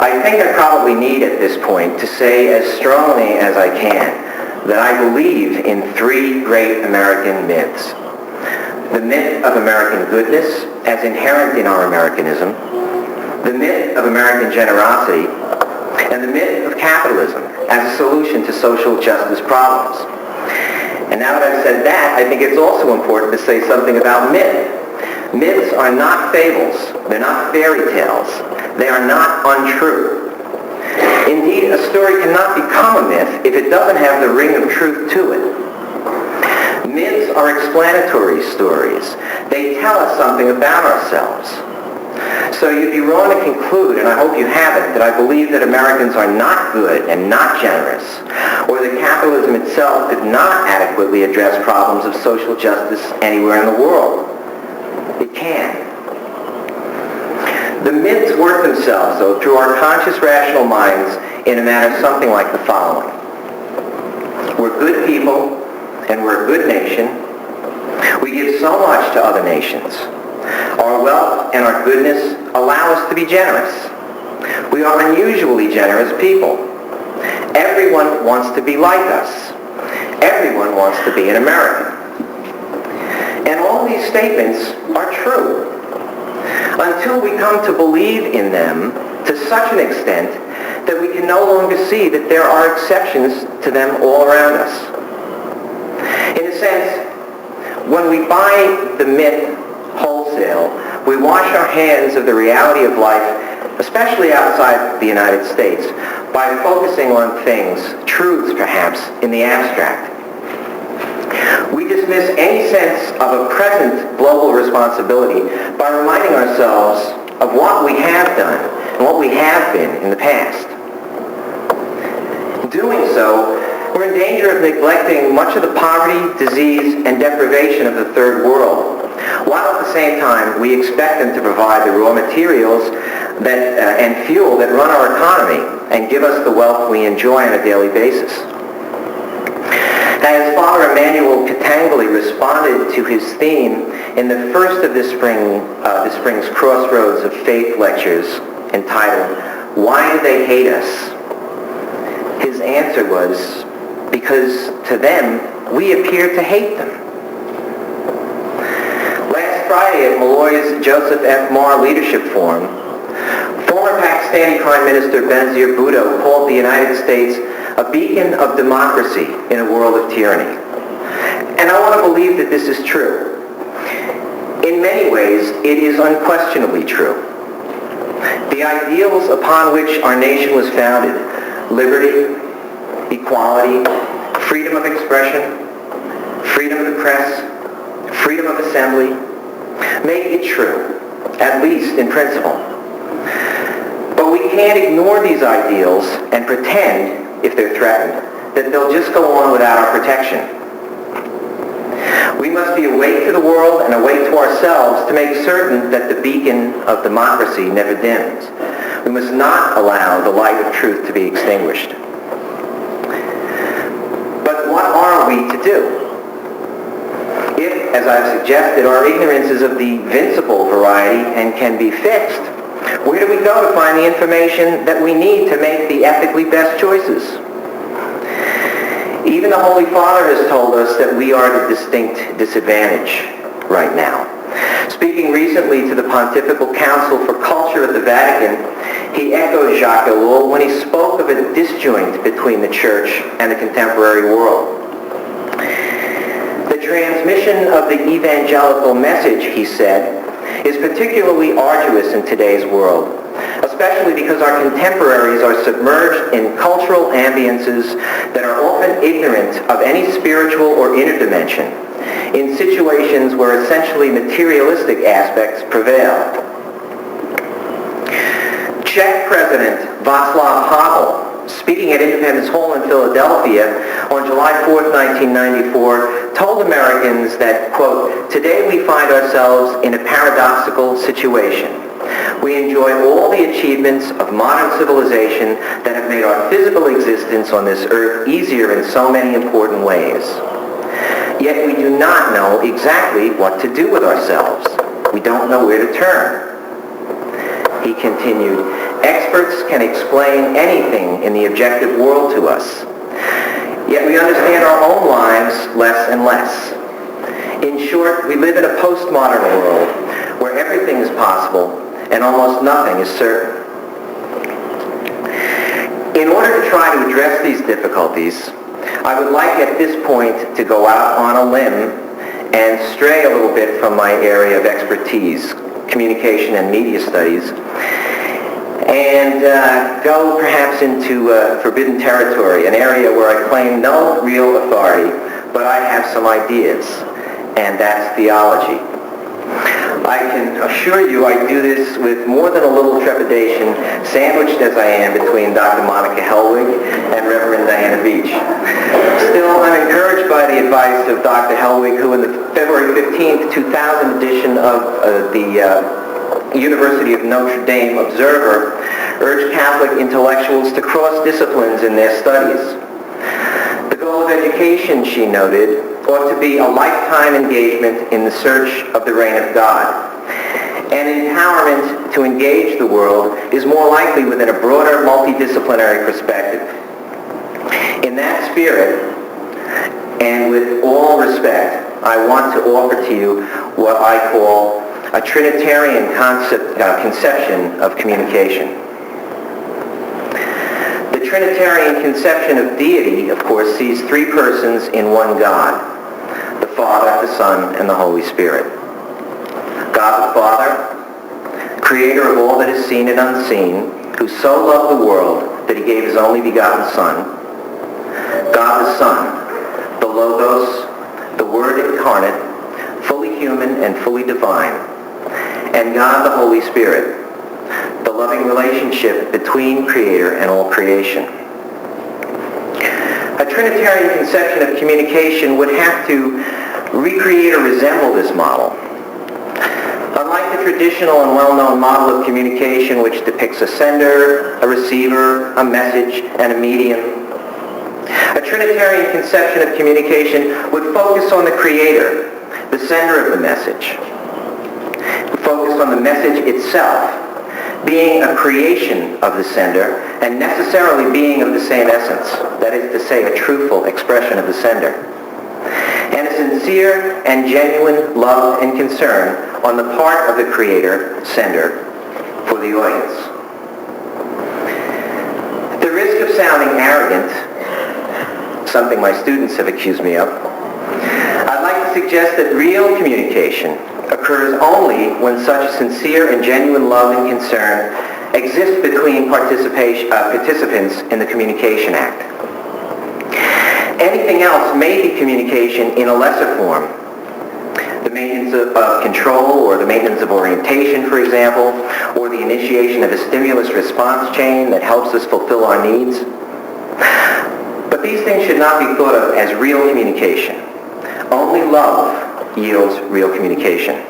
I think I probably need at this point to say as strongly as I can that I believe in three great American myths. The myth of American goodness as inherent in our Americanism, the myth of American generosity, and the myth of capitalism as a solution to social justice problems. And now that I've said that, I think it's also important to say something about myth. Myths are not fables. They're not fairy tales. They are not untrue. Indeed, a story cannot become a myth if it doesn't have the ring of truth to it. Myths are explanatory stories. They tell us something about ourselves. So you'd be wrong to conclude, and I hope you haven't, that I believe that Americans are not good and not generous, or that capitalism itself did not adequately address problems of social justice anywhere in the world. It can. The myths work themselves, though, through our conscious rational minds in a manner something like the following. We're good people, and we're a good nation. We give so much to other nations. Our wealth and our goodness allow us to be generous. We are unusually generous people. Everyone wants to be like us. Everyone wants to be an American. And all these statements are true until we come to believe in them to such an extent that we can no longer see that there are exceptions to them all around us. In a sense, when we buy the myth wholesale, we wash our hands of the reality of life, especially outside the United States, by focusing on things, truths perhaps, in the abstract. We dismiss any sense of a present global responsibility by reminding ourselves of what we have done and what we have been in the past. In doing so, we're in danger of neglecting much of the poverty, disease, and deprivation of the third world, while at the same time we expect them to provide the raw materials and fuel that run our economy and give us the wealth we enjoy on a daily basis. As Father Emmanuel Katangli responded to his theme in the first of this spring's Crossroads of Faith lectures entitled, "Why Do They Hate Us?" His answer was, because to them, we appear to hate them. Last Friday at Molloy's Joseph F. Marr Leadership Forum, former Pakistani Prime Minister Benazir Bhutto called the United States a beacon of democracy in a world of tyranny. And I want to believe that this is true. In many ways, it is unquestionably true. The ideals upon which our nation was founded, liberty, equality, freedom of expression, freedom of the press, freedom of assembly, make it true, at least in principle. But we can't ignore these ideals and pretend, if they're threatened, that they'll just go on without our protection. We must be awake to the world and awake to ourselves to make certain that the beacon of democracy never dims. We must not allow the light of truth to be extinguished. But what are we to do? If, as I've suggested, our ignorance is of the vincible variety and can be fixed, where do we go to find the information that we need to make the ethically best choices? Even the Holy Father has told us that we are at a distinct disadvantage right now. Speaking recently to the Pontifical Council for Culture at the Vatican, he echoed Jacques Ellul when he spoke of a disjoint between the Church and the contemporary world. The transmission of the evangelical message, he said, is particularly arduous in today's world, especially because our contemporaries are submerged in cultural ambiances that are often ignorant of any spiritual or inner dimension, in situations where essentially materialistic aspects prevail. Czech President Václav Havel, speaking at Independence Hall in Philadelphia on July 4th, 1994, told Americans that, quote, "Today we find ourselves in a paradoxical situation. We enjoy all the achievements of modern civilization that have made our physical existence on this earth easier in so many important ways. Yet we do not know exactly what to do with ourselves. We don't know where to turn." He continued, experts can explain anything in the objective world to us. Yet we understand our own lives less and less. In short, we live in a postmodern world where everything is possible and almost nothing is certain. In order to try to address these difficulties, I would like at this point to go out on a limb and stray a little bit from my area of expertise, communication and media studies, and go perhaps into forbidden territory, an area where I claim no real authority, but I have some ideas, and that's theology. I can assure you I do this with more than a little trepidation, sandwiched as I am between Dr. Monica Hellwig and Reverend Diana Beach. Still, I'm encouraged by the advice of Dr. Hellwig, who in the February 15th, 2000 edition of the University of Notre Dame Observer urged Catholic intellectuals to cross disciplines in their studies. The goal of education, she noted, ought to be a lifetime engagement in the search of the reign of God. And empowerment to engage the world is more likely within a broader multidisciplinary perspective. In that spirit, and with all respect, I want to offer to you what I call a Trinitarian conception of communication. The Trinitarian conception of deity, of course, sees three persons in one God: the Father, the Son, and the Holy Spirit. God the Father, creator of all that is seen and unseen, who so loved the world that he gave his only begotten Son. God the Son, the Logos, the Word incarnate, fully human and fully divine. And God the Holy Spirit, the loving relationship between Creator and all creation. A Trinitarian conception of communication would have to recreate or resemble this model. Unlike the traditional and well-known model of communication, which depicts a sender, a receiver, a message, and a medium, a Trinitarian conception of communication would focus on the Creator, the sender of the message. Focus on the message itself, being a creation of the sender and necessarily being of the same essence, that is to say, a truthful expression of the sender, and a sincere and genuine love and concern on the part of the creator, sender, for the audience. At the risk of sounding arrogant, something my students have accused me of, I'd like to suggest that real communication occurs only when such sincere and genuine love and concern exists between participants in the Communication Act. Anything else may be communication in a lesser form. The maintenance of control, or the maintenance of orientation, for example, or the initiation of a stimulus response chain that helps us fulfill our needs. But these things should not be thought of as real communication. Only love yields real communication.